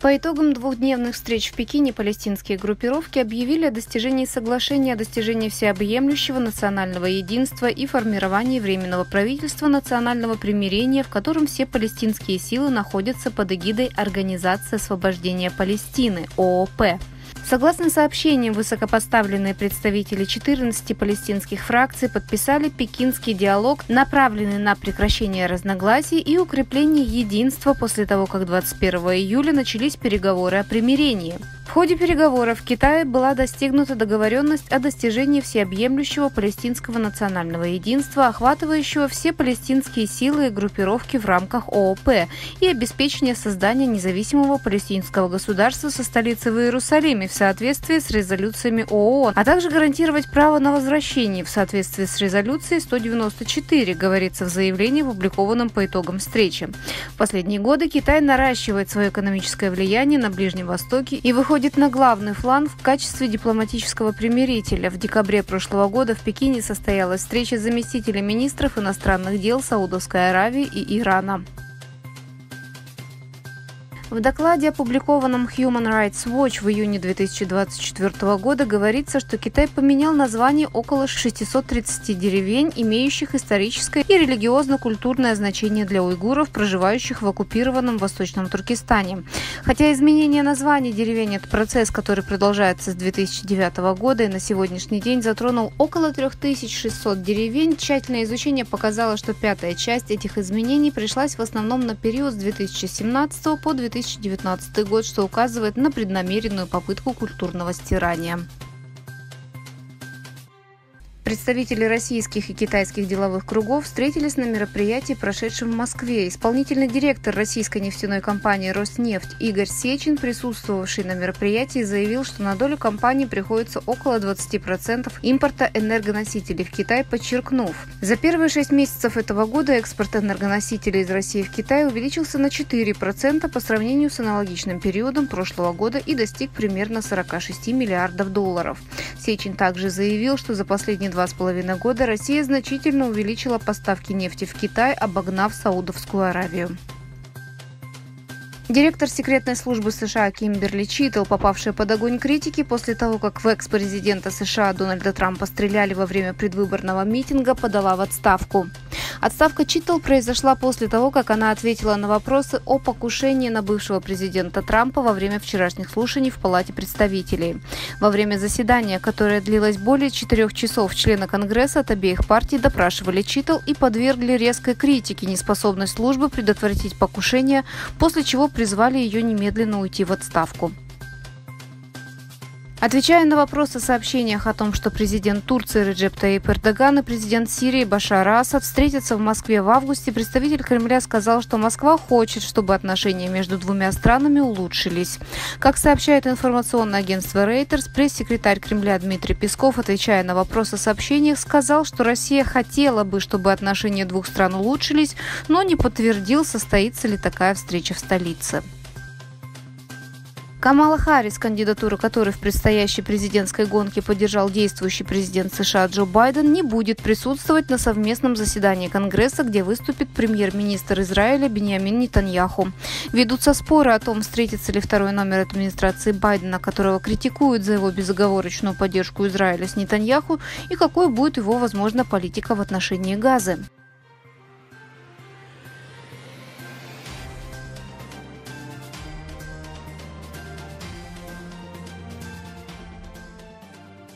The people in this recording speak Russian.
По итогам двухдневных встреч в Пекине палестинские группировки объявили о достижении соглашения о достижении всеобъемлющего национального единства и формировании Временного правительства национального примирения, в котором все палестинские силы находятся под эгидой Организации освобождения Палестины (ООП). Согласно сообщениям, высокопоставленные представители 14 палестинских фракций подписали пекинский диалог, направленный на прекращение разногласий и укрепление единства после того, как 21 июля начались переговоры о примирении. В ходе переговоров в Китае была достигнута договоренность о достижении всеобъемлющего палестинского национального единства, охватывающего все палестинские силы и группировки в рамках ООП, и обеспечения создания независимого палестинского государства со столицей в Иерусалиме в соответствии с резолюциями ООН, а также гарантировать право на возвращение в соответствии с резолюцией 194, говорится в заявлении, опубликованном по итогам встречи. В последние годы Китай наращивает свое экономическое влияние на Ближнем Востоке и выходит на главный фланг в качестве дипломатического примирителя. В декабре прошлого года в Пекине состоялась встреча заместителей министров иностранных дел Саудовской Аравии и Ирана. В докладе, опубликованном Human Rights Watch в июне 2024 года, говорится, что Китай поменял название около 630 деревень, имеющих историческое и религиозно-культурное значение для уйгуров, проживающих в оккупированном Восточном Туркестане. Хотя изменение названий деревень – это процесс, который продолжается с 2009 года и на сегодняшний день затронул около 3600 деревень, тщательное изучение показало, что пятая часть этих изменений пришлась в основном на период с 2017 по 2019 год, что указывает на преднамеренную попытку культурного стирания. Представители российских и китайских деловых кругов встретились на мероприятии, прошедшем в Москве. Исполнительный директор российской нефтяной компании «Роснефть» Игорь Сечин, присутствовавший на мероприятии, заявил, что на долю компании приходится около 20% импорта энергоносителей в Китай, подчеркнув: за первые 6 месяцев этого года экспорт энергоносителей из России в Китай увеличился на 4% по сравнению с аналогичным периодом прошлого года и достиг примерно 46 миллиардов долларов. Сечин также заявил, что за последние 2,5 года Россия значительно увеличила поставки нефти в Китай, обогнав Саудовскую Аравию. Директор секретной службы США Кимберли Читтл, попавшая под огонь критики после того, как в экс-президента США Дональда Трампа стреляли во время предвыборного митинга, подала в отставку. Отставка Читтл произошла после того, как она ответила на вопросы о покушении на бывшего президента Трампа во время вчерашних слушаний в Палате представителей. Во время заседания, которое длилось более 4 часов, члены Конгресса от обеих партий допрашивали Читтл и подвергли резкой критике неспособность службы предотвратить покушение, после чего призвали ее немедленно уйти в отставку. Отвечая на вопрос о сообщениях о том, что президент Турции Реджеп Таyyip Эрдоган и президент Сирии Башар Асад встретятся в Москве в августе, представитель Кремля сказал, что Москва хочет, чтобы отношения между двумя странами улучшились. Как сообщает информационное агентство Reuters, пресс-секретарь Кремля Дмитрий Песков, отвечая на вопрос о сообщениях, сказал, что Россия хотела бы, чтобы отношения двух стран улучшились, но не подтвердил, состоится ли такая встреча в столице. Камала Харрис, кандидатуру которой в предстоящей президентской гонке поддержал действующий президент США Джо Байден, не будет присутствовать на совместном заседании Конгресса, где выступит премьер-министр Израиля Биньямин Нетаньяху. Ведутся споры о том, встретится ли второй номер администрации Байдена, которого критикуют за его безоговорочную поддержку Израиля, с Нетаньяху, и какой будет его, возможно, политика в отношении Газы.